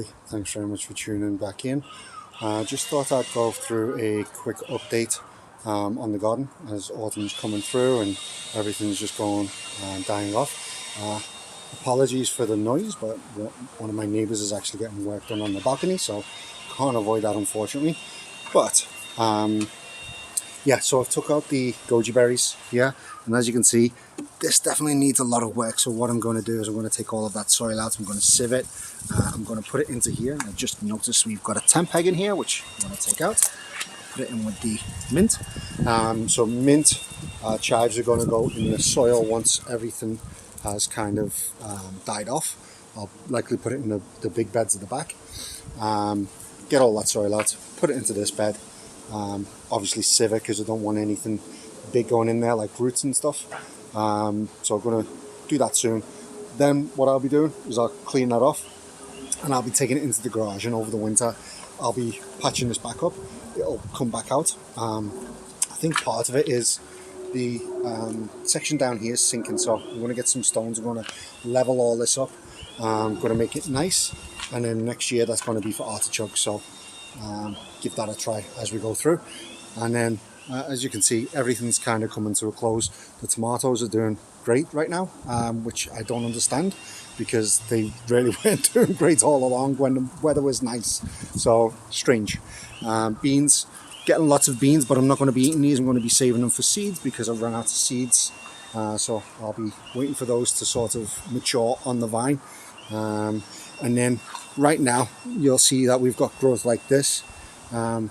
Hey, thanks very much for tuning back in. Just thought I'd go through a quick update on the garden as autumn's coming through and everything's just going dying off. Apologies for the noise, but one of my neighbours is actually getting work done on the balcony, so can't avoid that unfortunately. But yeah, so I've took out the goji berries here, and as you can see, this definitely needs a lot of work. So what I'm going to do is I'm going to take all of that soil out, I'm going to sieve it, I'm going to put it into here. I just noticed we've got a temp peg in here, which I'm going to take out, put it in with the mint. So mint chives are going to go in the soil once everything has kind of died off. I'll likely put it in the big beds at the back. Get all that soil out, put it into this bed. Obviously sieve it because I don't want anything big going in there like roots and stuff. So I'm going to do that soon. Then what I'll be doing is I'll clean that off and I'll be taking it into the garage, and over the winter I'll be patching this back up. It'll come back out. I think part of it is the section down here is sinking, so I'm going to get some stones. I'm going to level all this up. I'm going to make it nice, and then next year that's going to be for artichokes, so give that a try as we go through. And then as you can see, everything's kind of coming to a close. The tomatoes are doing great right now, which I don't understand because they really weren't doing great all along when the weather was nice. So strange. Beans, getting lots of beans, but I'm not going to be eating these. I'm going to be saving them for seeds because I've run out of seeds. So I'll be waiting for those to sort of mature on the vine. And then right now you'll see that we've got growth like this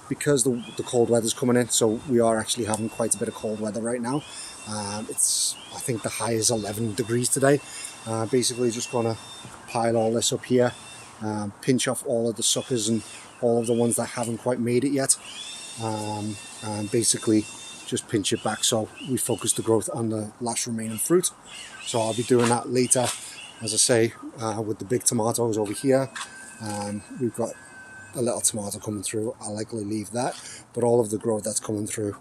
because the cold weather's coming in, so we are actually having quite a bit of cold weather right now. I think the high is 11 degrees today. Basically just going to pile all this up here, pinch off all of the suckers and all of the ones that haven't quite made it yet, and basically just pinch it back so we focus the growth on the last remaining fruit. So I'll be doing that later. As I say, with the big tomatoes over here, we've got a little tomato coming through. I'll likely leave that, but all of the growth that's coming through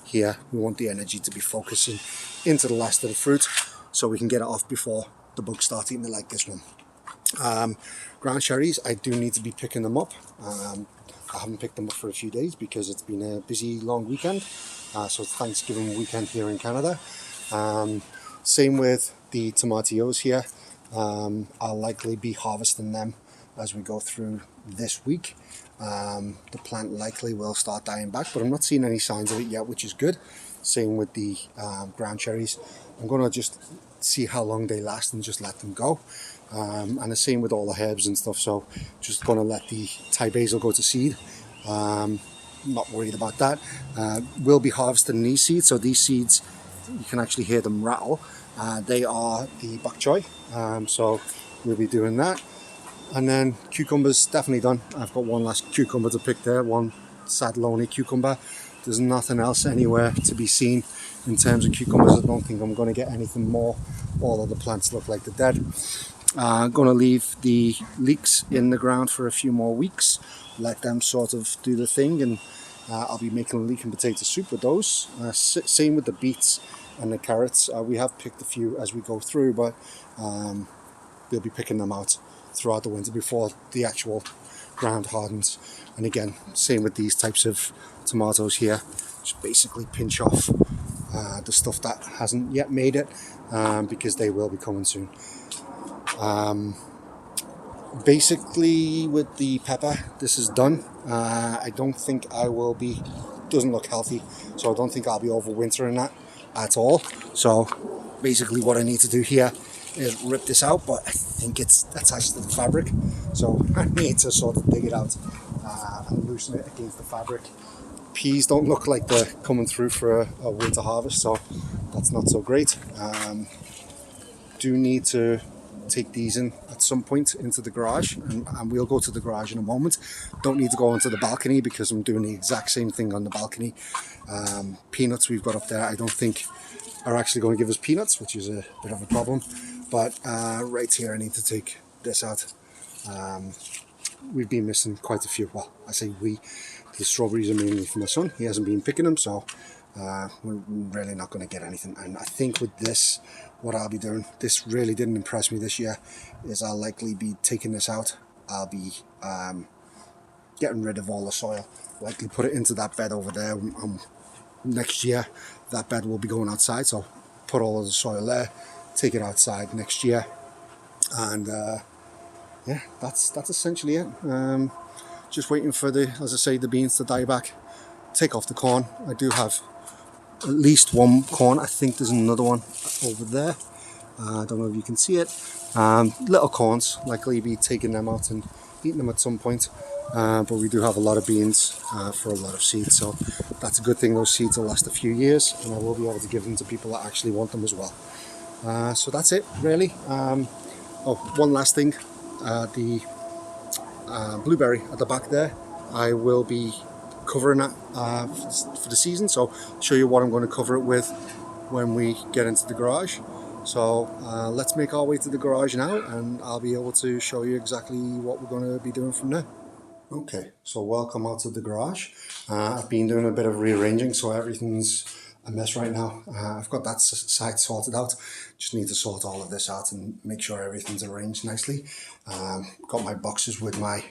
here, we want the energy to be focusing into the last of the fruit so we can get it off before the bugs start eating it like this one. Ground cherries, I do need to be picking them up. I haven't picked them up for a few days because it's been a busy long weekend. So it's Thanksgiving weekend here in Canada. Same with the tomatillos here. I'll likely be harvesting them as we go through this week. The plant likely will start dying back, but I'm not seeing any signs of it yet, which is good. Same with the ground cherries. I'm going to just see how long they last and just let them go. And the same with all the herbs and stuff, so just going to let the Thai basil go to seed. Not worried about that. We'll be harvesting these seeds, so these seeds, you can actually hear them rattle. They are the bok choy, so we'll be doing that. And then cucumbers, definitely done. I've got one last cucumber to pick there, one sad lonely cucumber. There's nothing else anywhere to be seen in terms of cucumbers. I don't think I'm going to get anything more. All of the plants look like they're dead. I'm going to leave the leeks in the ground for a few more weeks, let them sort of do the thing, and I'll be making a leek and potato soup with those. Same with the beets and the carrots. We have picked a few as we go through, but we'll be picking them out throughout the winter before the actual ground hardens. And again, same with these types of tomatoes here. Just basically pinch off the stuff that hasn't yet made it, because they will be coming soon. Basically with the pepper, this is done. I don't think I will be, doesn't look healthy, so I don't think I'll be overwintering that at all. So basically what I need to do here is rip this out, but I think it's attached to the fabric, so I need to sort of dig it out and loosen it against the fabric. Peas don't look like they're coming through for a winter harvest, so that's not so great. Do need to take these in at some point into the garage, and we'll go to the garage in a moment. Don't need to go onto the balcony because I'm doing the exact same thing on the balcony. Peanuts we've got up there I don't think are actually going to give us peanuts, which is a bit of a problem, but right here I need to take this out. We've been missing quite a few. Well, I say we, the strawberries are mainly for my son. He hasn't been picking them, so we're really not going to get anything. And I think with this, what I'll be doing, this really didn't impress me this year, is I'll likely be taking this out. I'll be getting rid of all the soil, likely put it into that bed over there. Next year that bed will be going outside, so put all of the soil there, take it outside next year, and yeah, that's essentially it. Just waiting for as I say, the beans to die back, take off the corn. I do have at least one corn. I think there's another one over there. I don't know if you can see it. Little corns, likely be taking them out and eating them at some point. But we do have a lot of beans for a lot of seeds, so that's a good thing. Those seeds will last a few years, and I will be able to give them to people that actually want them as well. So that's it, really. Oh, one last thing. The blueberry at the back there, I will be covering that for the season, so I'll show you what I'm going to cover it with when we get into the garage. So let's make our way to the garage now, and I'll be able to show you exactly what we're going to be doing from there. Okay, so welcome out to the garage. I've been doing a bit of rearranging, so everything's a mess right now. I've got that side sorted out. Just need to sort all of this out and make sure everything's arranged nicely. Got my boxes with my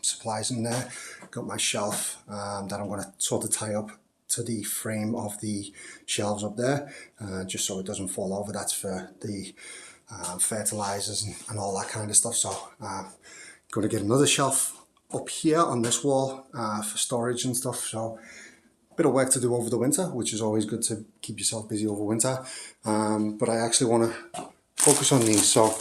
supplies in there. Got my shelf that I'm going to sort of tie up to the frame of the shelves up there, just so it doesn't fall over. That's for the fertilizers and all that kind of stuff. So going to get another shelf up here on this wall for storage and stuff. So bit of work to do over the winter, which is always good to keep yourself busy over winter. But I actually want to focus on these. So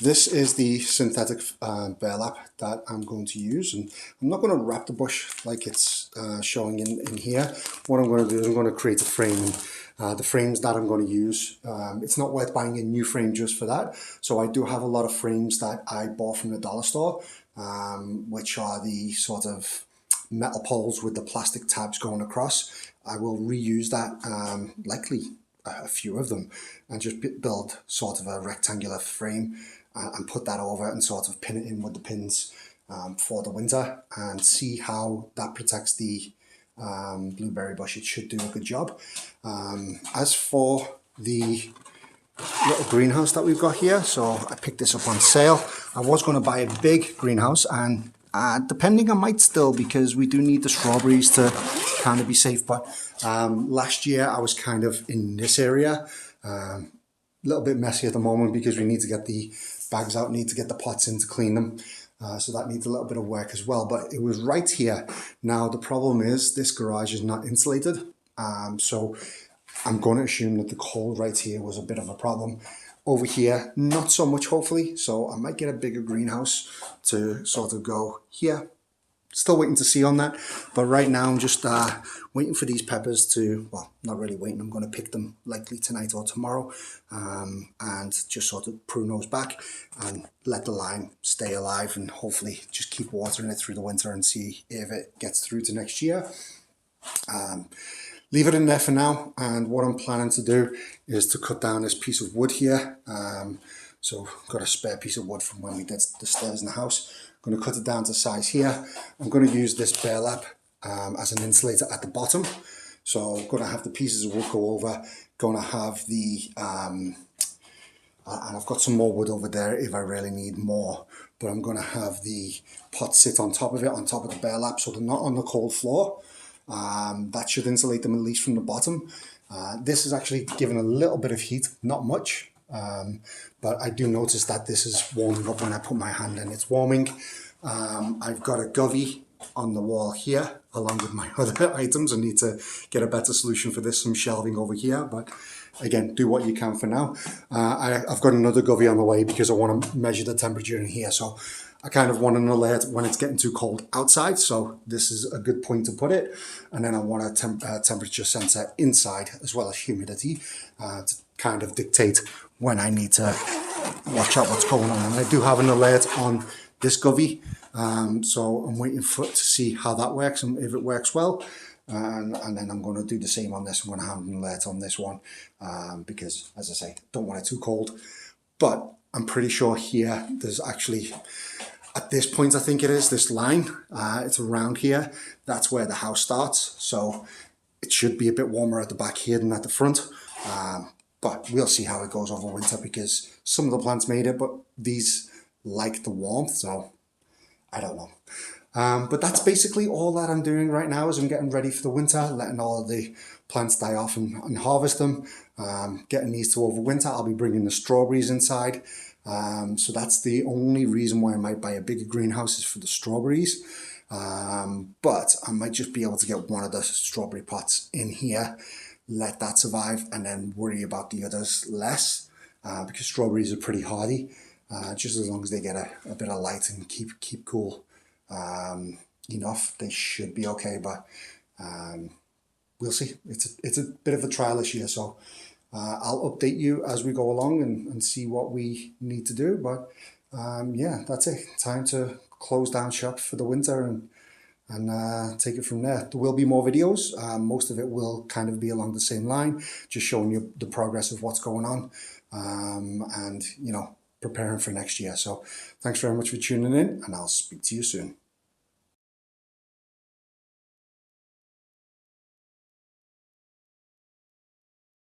this is the synthetic burlap that I'm going to use, and I'm not going to wrap the bush like it's showing in here. What I'm going to do is I'm going to create a frame, and the frames that I'm going to use, it's not worth buying a new frame just for that. So I do have a lot of frames that I bought from the dollar store, which are the sort of metal poles with the plastic tabs going across. I will reuse that, likely a few of them, and just build sort of a rectangular frame and put that over and sort of pin it in with the pins for the winter, and see how that protects the blueberry bush. It should do a good job. As for the little greenhouse that we've got here, so I picked this up on sale. I was going to buy a big greenhouse, and depending I might still, because we do need the strawberries to kind of be safe. But last year I was kind of in this area, a little bit messy at the moment because we need to get the bags out, need to get the pots in to clean them. So that needs a little bit of work as well, but it was right here. Now the problem is this garage is not insulated, so I'm going to assume that the cold right here was a bit of a problem. Over here, not so much, hopefully, so I might get a bigger greenhouse to sort of go here. Still waiting to see on that, but right now I'm just waiting for these peppers to, well, not really waiting, I'm going to pick them likely tonight or tomorrow, and just sort of prune those back and let the lime stay alive, and hopefully just keep watering it through the winter and see if it gets through to next year. Leave it in there for now, and what I'm planning to do is to cut down this piece of wood here. So I've got a spare piece of wood from when we did the stairs in the house. I'm going to cut it down to size here. I'm going to use this burlap as an insulator at the bottom. So I'm going to have the pieces of wood go over, going to have the, and I've got some more wood over there if I really need more, but I'm going to have the pot sit on top of it, on top of the burlap, so they're not on the cold floor. That should insulate them at least from the bottom. This is actually giving a little bit of heat, not much, but I do notice that this is warming up when I put my hand in. It's warming. I've got a govy on the wall here along with my other items. I need to get a better solution for this, some shelving over here, but again, do what you can for now. I've got another govy on the way because I want to measure the temperature in here, so I kind of want an alert when it's getting too cold outside, so this is a good point to put it. And then I want a temperature sensor inside as well as humidity to kind of dictate when I need to watch out what's going on. And I do have an alert on this govy, so I'm waiting to see how that works and if it works well. And then I'm going to do the same on this. I'm going to have an alert on this one because, as I say, don't want it too cold. But I'm pretty sure here there's actually, at this point I think it is, this line, it's around here, that's where the house starts, so it should be a bit warmer at the back here than at the front, but we'll see how it goes over winter because some of the plants made it, but these like the warmth, so I don't know. But that's basically all that I'm doing right now is I'm getting ready for the winter, letting all of the plants die off and harvest them, getting these to overwinter. I'll be bringing the strawberries inside. So that's the only reason why I might buy a bigger greenhouse is for the strawberries. But I might just be able to get one of the strawberry pots in here, let that survive, and then worry about the others less, because strawberries are pretty hardy, just as long as they get a bit of light and keep cool enough, they should be okay. But we'll see. It's a bit of a trial this year, so I'll update you as we go along and see what we need to do. But yeah, that's it. Time to close down shop for the winter and take it from there. There will be more videos. Most of it will kind of be along the same line, just showing you the progress of what's going on, and preparing for next year. So thanks very much for tuning in, and I'll speak to you soon.